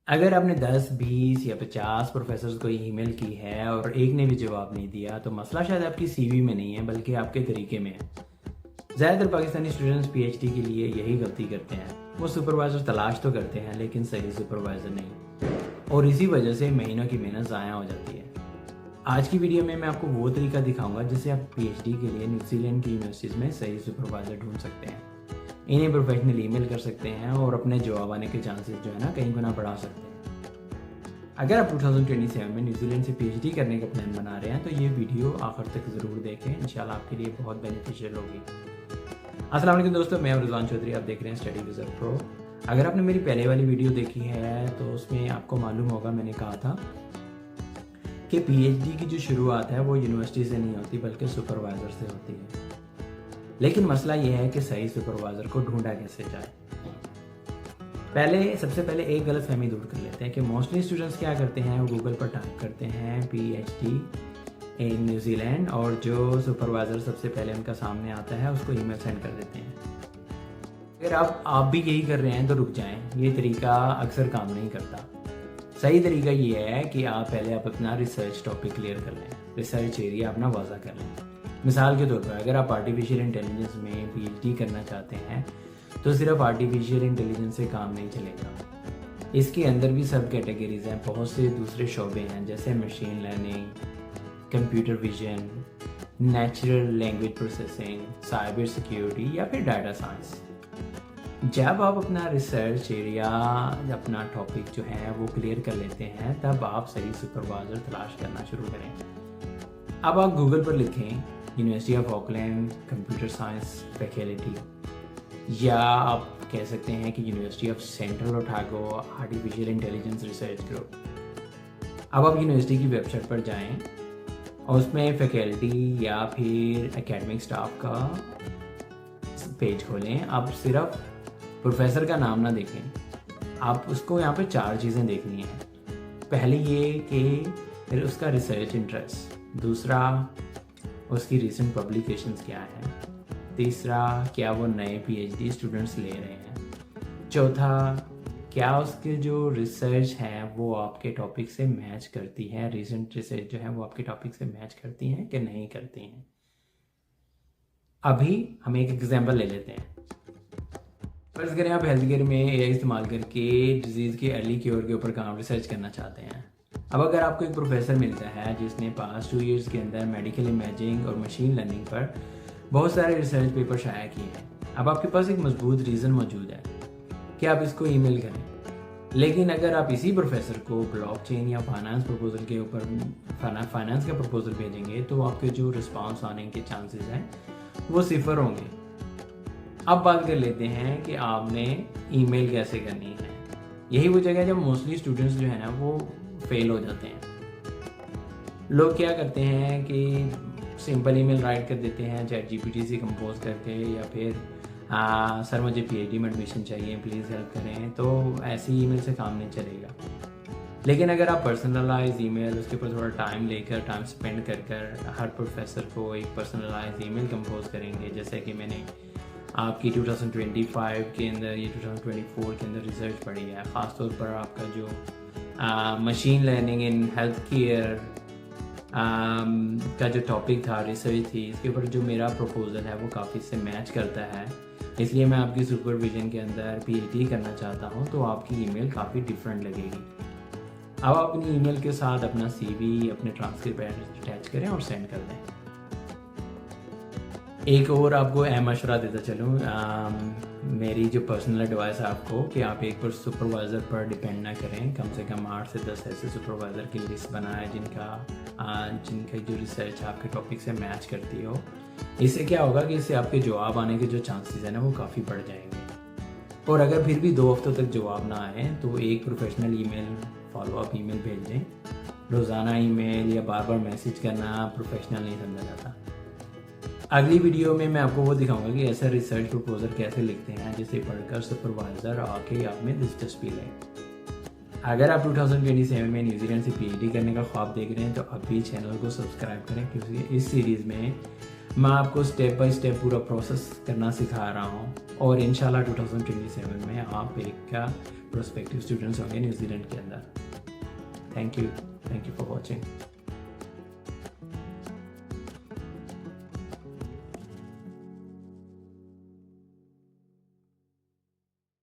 अगर आपने 10, 20 या 50 प्रोफेसर्स को ईमेल की है और एक ने भी जवाब नहीं दिया तो मसला शायद आपकी सीवी में नहीं है बल्कि आपके तरीके में है। ज़्यादातर पाकिस्तानी स्टूडेंट्स पीएचडी के लिए यही गलती करते हैं। वो सुपरवाइज़र तलाश तो करते हैं लेकिन सही सुपरवाइज़र नहीं, और इसी वजह से महीनों की मेहनत ज़ाया हो जाती है। आज की वीडियो में मैं आपको वो तरीका दिखाऊंगा जिससे आप पीएचडी के लिए न्यूजीलैंड की यूनिवर्सिटीज़ में सही सुपरवाइज़र ढूंढ सकते हैं, इन्हें प्रोफेशनल ईमेल कर सकते हैं और अपने जवाब आने के चांसेस जो है ना कई गुना बढ़ा सकते हैं। अगर आप 2027 में न्यूजीलैंड से पीएचडी करने का प्लान बना रहे हैं तो ये वीडियो आखिर तक ज़रूर देखें, इंशाल्लाह आपके लिए बहुत बेनिफिशियल होगी। अस्सलाम वालेकुम दोस्तों, मैं रिजवान चौधरी, आप देख रहे हैं स्टडी विज़र प्रो। अगर आपने मेरी पहले वाली वीडियो देखी है तो उसमें आपको मालूम होगा मैंने कहा था कि पीएचडी की जो शुरुआत है वो यूनिवर्सिटी से नहीं होती बल्कि सुपरवाइज़र से होती है। लेकिन मसला ये है कि सही सुपरवाइज़र को ढूंढा कैसे जाए। सबसे पहले एक गलत फहमी दूर कर लेते हैं कि मोस्टली स्टूडेंट्स क्या करते हैं, वो गूगल पर टाइप करते हैं पीएचडी इन न्यूजीलैंड और जो सुपरवाइज़र सबसे पहले उनका सामने आता है उसको ईमेल सेंड कर देते हैं। अगर आप भी यही कर रहे हैं तो रुक जाएं, ये तरीका अक्सर काम नहीं करता। सही तरीका ये है कि आप पहले अपना रिसर्च टॉपिक क्लियर कर लें, रिसर्च एरिया अपना वाज़ा कर लें। मिसाल के तौर पर अगर आप आर्टिफिशियल इंटेलिजेंस में पीएचडी करना चाहते हैं तो सिर्फ आर्टिफिशियल इंटेलिजेंस से काम नहीं चलेगा। इसके अंदर भी सब कैटेगरीज हैं, बहुत से दूसरे शोबे हैं जैसे machine learning, computer vision, natural language processing, cyber security या फिर डाटा साइंस। जब आप अपना रिसर्च एरिया, अपना टॉपिक जो है वो क्लियर कर लेते हैं तब आप सही सुपरवाइज़र तलाश करना शुरू करें। अब आप गूगल पर लिखें university of Auckland computer science faculty, या आप कह सकते हैं कि university of central Otago artificial intelligence research group. अब आप यूनिवर्सिटी की वेबसाइट पर जाएं और उसमें फैकल्टी या फिर एकेडमिक स्टाफ का पेज खोलें। आप सिर्फ प्रोफेसर का नाम ना देखें, आप उसको यहाँ पे 4 चीज़ें देखनी हैं। पहली ये कि फिर उसका रिसर्च इंटरेस्ट, दूसरा उसकी रीसेंट पब्लिकेशंस क्या है, तीसरा क्या वो नए पीएचडी स्टूडेंट्स ले रहे हैं, चौथा क्या उसके जो रिसर्च है वो आपके टॉपिक से मैच करती है, रीसेंट रिसर्च जो है वो आपके टॉपिक से मैच करती हैं कि नहीं करती हैं। अभी हम एक एग्जांपल ले लेते हैं। फर्ज करें आप हेल्थ केयर में एआई इस्तेमाल करके डिजीज़ के अर्ली क्योर के ऊपर काम रिसर्च करना चाहते हैं। अब अगर आपको एक प्रोफेसर मिलता है जिसने पास्ट 2 ईयर्स के अंदर मेडिकल इमेजिंग और मशीन लर्निंग पर बहुत सारे रिसर्च पेपर शाया किए हैं, अब आपके पास एक मजबूत रीज़न मौजूद है कि आप इसको ईमेल करें। लेकिन अगर आप इसी प्रोफेसर को ब्लॉकचेन या फाइनेंस प्रपोजल के ऊपर फाइनेंस का प्रपोजल भेजेंगे तो आपके जो रिस्पांस आने के चांसेस हैं वो 0 होंगे। अब बात कर लेते हैं कि आपने ईमेल कैसे करनी है। यही वो जगह है जब मोस्टली स्टूडेंट्स जो है ना वो फेल हो जाते हैं। लोग क्या करते हैं कि सिंपल ईमेल राइट कर देते हैं चैट जीपीटी से कंपोज करके, या फिर सर मुझे पीएचडी में एडमिशन चाहिए प्लीज़ हेल्प करें, तो ऐसी ईमेल से काम नहीं चलेगा। लेकिन अगर आप पर्सनलाइज ईमेल उसके ऊपर थोड़ा टाइम लेकर, टाइम स्पेंड कर कर हर प्रोफेसर को एक पर्सनलाइज ईमेल कंपोज करेंगे, जैसे कि मैंने आपकी 2025 के अंदर, ये 2024 के अंदर रिसर्च पढ़ी है, ख़ासतौर पर आपका जो machine learning in health care का जो टॉपिक था, रिसर्च थी, इसके ऊपर जो मेरा प्रपोजल है वो काफ़ी से मैच करता है, इसलिए मैं आपकी सुपरविजन के अंदर पीएचडी करना चाहता हूँ, तो आपकी ईमेल काफ़ी डिफरेंट लगेगी। अब आप अपनी ईमेल के साथ अपना सीवी, अपने ट्रांसक्रिप्ट अटैच करें और सेंड कर दें। एक और आपको अहम मशवरा देता चलूँ, मेरी जो पर्सनल एडवाइस है आपको कि आप एक पर सुपरवाइज़र पर डिपेंड ना करें। कम से कम 8 से 10 ऐसे सुपरवाइज़र की लिस्ट बनाएं जिनका जो रिसर्च आपके टॉपिक से मैच करती हो। इससे क्या होगा कि इससे आपके जवाब आने के जो चांसेस हैं ना वो काफ़ी बढ़ जाएंगे। और अगर फिर भी 2 हफ्तों तक जवाब ना आए तो एक प्रोफेशनल ईमेल, फॉलोअप ईमेल भेज दें। रोज़ाना ईमेल या बार बार मैसेज करना प्रोफेशनल नहीं समझा जाता। अगली वीडियो में मैं आपको वो दिखाऊंगा कि ऐसा रिसर्च प्रपोजल कैसे लिखते हैं जिसे पढ़कर सुपरवाइज़र आके आप में दिलचस्पी लें। अगर आप 2027 में न्यूजीलैंड से पीएचडी करने का ख्वाब देख रहे हैं तो अभी चैनल को सब्सक्राइब करें, क्योंकि इस सीरीज़ में मैं आपको स्टेप बाय स्टेप पूरा प्रोसेस करना सिखा रहा हूँ और इंशाल्लाह 2027 में आप एक प्रोस्पेक्टिव स्टूडेंट्स होंगे न्यूजीलैंड के अंदर। Thank you for watching.